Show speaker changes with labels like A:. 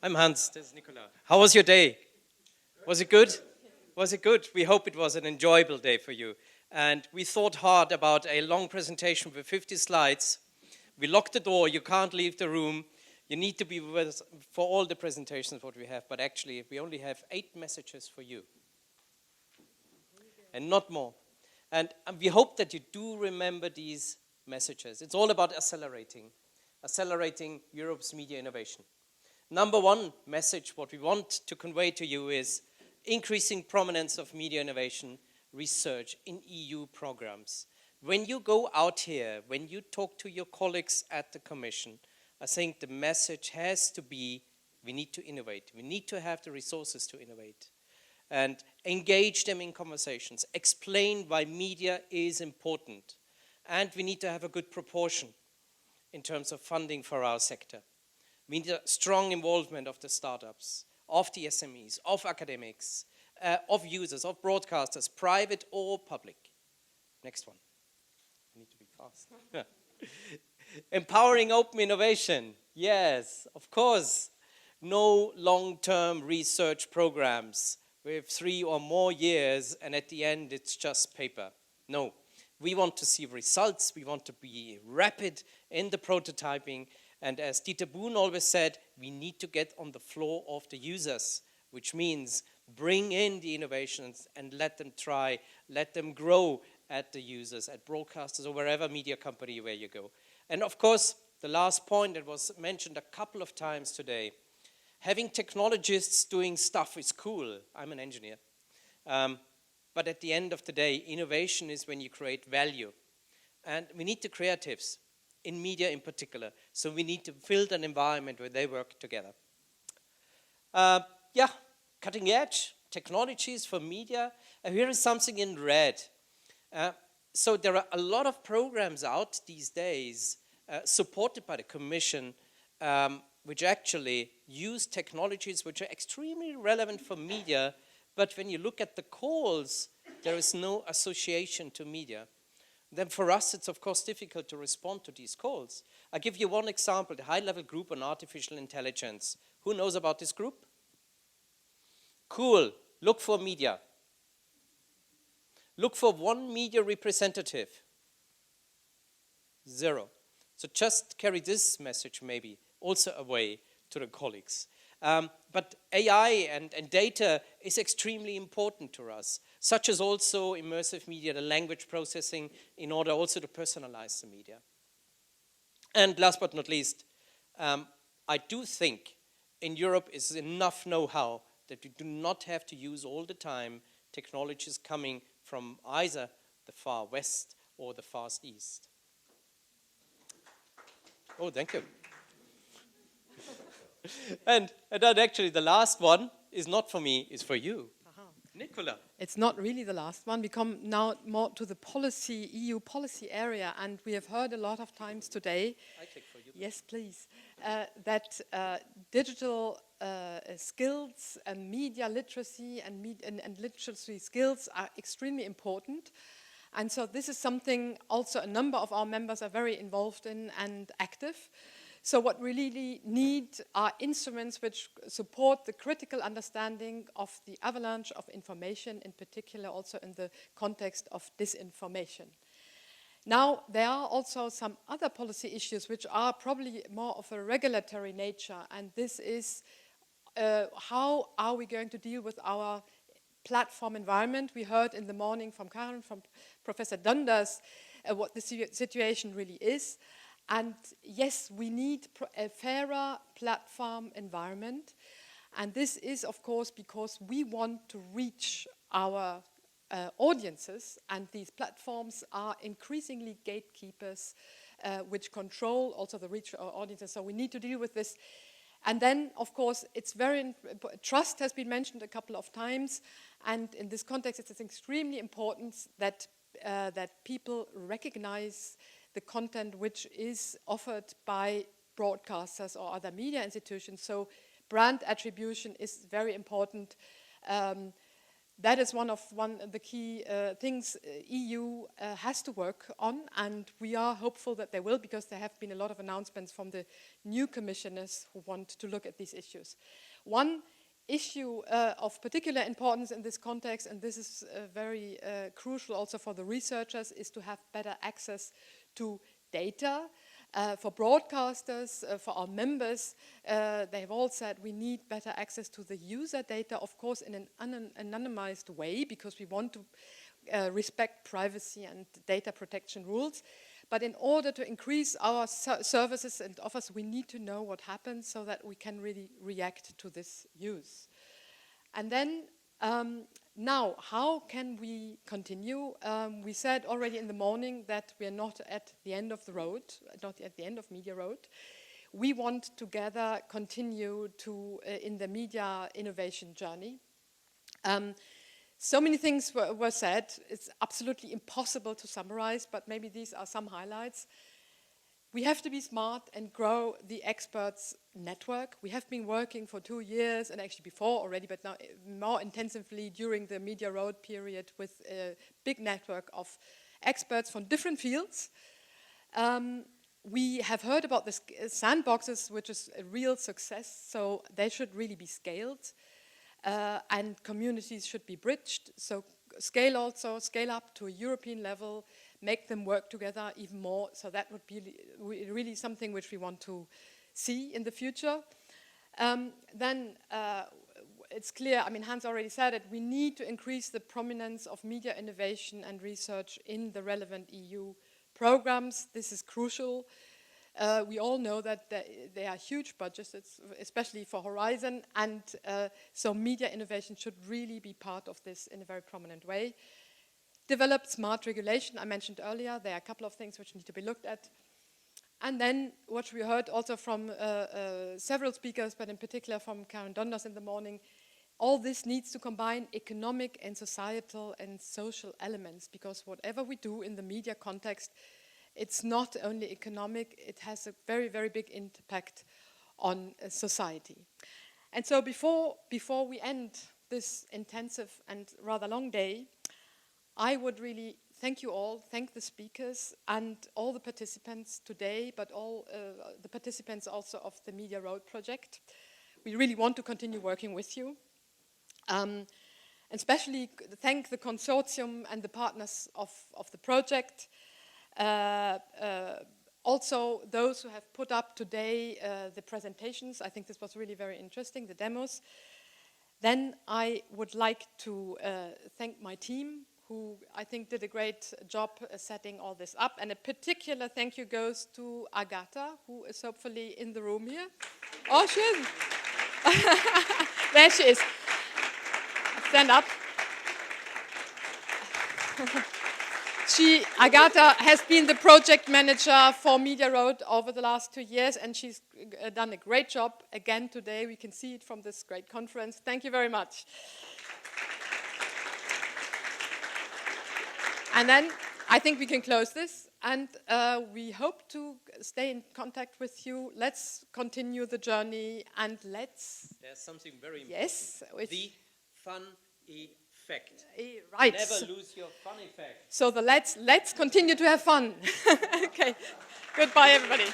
A: I'm Hans, this is Nicola. How was your day? Was it good? Was it good? We hope it was an enjoyable day for you. And we thought hard about a long presentation with 50 slides. We locked the door, you can't leave the room. You need to be with us for all the presentations what we have, but actually we only have 8 messages for you. And not more. And we hope that you do remember these messages. It's all about accelerating Europe's media innovation. Number one message, what we want to convey to you is increasing prominence of media innovation research in EU programs. When you go out here, when you talk to your colleagues at the Commission, I think the message has to be, we need to innovate. We need to have the resources to innovate. And engage them in conversations. Explain why media is important. And we need to have a good proportion in terms of funding for our sector. We need a strong involvement of the startups, of the SMEs, of academics, of users, of broadcasters, private or public. Next one. I need to be fast. Empowering open innovation. Yes, of course. No long-term research programs with 3 or more years and at the end it's just paper. No. We want to see results. We want to be rapid in the prototyping. And as Dieter Bohn always said, we need to get on the floor of the users, which means bring in the innovations and let them try, let them grow at the users, at broadcasters or wherever media company where you go. And of course, the last point that was mentioned a couple of times today, having technologists doing stuff is cool. I'm an engineer. But at the end of the day, innovation is when you create value. And we need the creatives, in media in particular. So we need to build an environment where they work together. Cutting edge technologies for media. Here is something in red. So there are a lot of programs out these days supported by the Commission which actually use technologies which are extremely relevant for media, but when you look at the calls, there is no association to media. Then for us, it's of course difficult to respond to these calls. I'll give you one example, the high-level group on artificial intelligence. Who knows about this group? Cool, look for media. Look for one media representative. 0. So just carry this message maybe also away to the colleagues. But AI and data is extremely important to us, such as also immersive media, the language processing, in order also to personalize the media. And last but not least, I do think in Europe is enough know-how that we do not have to use all the time technologies coming from either the far west or the far east. Oh, thank you. And then actually the last one is not for me, it's for you. Nicola.
B: It's not really the last one. We come now more to the policy, EU policy area, and we have heard a lot of times today.
A: I take for you.
B: Yes, please. That digital skills and media literacy and literacy skills are extremely important. And so this is something also a number of our members are very involved in and active. So what we really need are instruments which support the critical understanding of the avalanche of information, in particular also in the context of disinformation. Now, there are also some other policy issues which are probably more of a regulatory nature, and this is how are we going to deal with our platform environment. We heard in the morning from Karen, from Professor Dundas, what the situation really is. And yes, we need a fairer platform environment. And this is, of course, because we want to reach our audiences, and these platforms are increasingly gatekeepers which control also the reach of our audiences. So we need to deal with this. And then, of course, it's trust has been mentioned a couple of times. And in this context, it's extremely important that people recognize the content which is offered by broadcasters or other media institutions. So brand attribution is very important. that is one of the key things EU has to work on, and we are hopeful that they will, because there have been a lot of announcements from the new commissioners who want to look at these issues. One issue of particular importance in this context, and this is very crucial also for the researchers, is to have better access to data. For broadcasters, for our members, they have all said we need better access to the user data, of course in an anonymized way, because we want to respect privacy and data protection rules. But in order to increase our services and offers, we need to know what happens so that we can really react to this use. And then, now, how can we continue? We said already in the morning that we are not at the end of the road, not at the end of MediaRoad. We want together continue to in the media innovation journey. So many things were said. It's absolutely impossible to summarize, but maybe these are some highlights. We have to be smart and grow the experts network. We have been working for 2 years, and actually before already, but now more intensively during the MediaRoad period, with a big network of experts from different fields. We have heard about the sandboxes, which is a real success, so they should really be scaled, and communities should be bridged. So scale up to a European level, make them work together even more. So that would be really something which we want to see in the future. Then it's clear, I mean, Hans already said it, we need to increase the prominence of media innovation and research in the relevant EU programs. This is crucial. We all know that there are huge budgets, especially for Horizon, and so media innovation should really be part of this in a very prominent way. Develop smart regulation, I mentioned earlier. There are a couple of things which need to be looked at. And then what we heard also from several speakers, but in particular from Karen Donders in the morning, all this needs to combine economic and societal and social elements, because whatever we do in the media context, it's not only economic, it has a very, very big impact on society. And so before we end this intensive and rather long day, I would really thank you all, thank the speakers and all the participants today, but all the participants also of the MediaRoad project. We really want to continue working with you. And especially thank the consortium and the partners of the project. Also those who have put up today the presentations. I think this was really very interesting, the demos. Then I would like to thank my team, who I think did a great job setting all this up. And a particular thank you goes to Agatha, who is hopefully in the room here. Oh, she is. There she is. Stand up. Agatha has been the project manager for MediaRoad over the last 2 years, and she's done a great job again today. We can see it from this great conference. Thank you very much. And then I think we can close this, and we hope to stay in contact with you. Let's continue the journey, and let's...
A: There's something very important.
B: Yes.
A: The fun effect.
B: Right.
A: Never lose your fun effect.
B: So let's continue to have fun. Okay. Goodbye, everybody.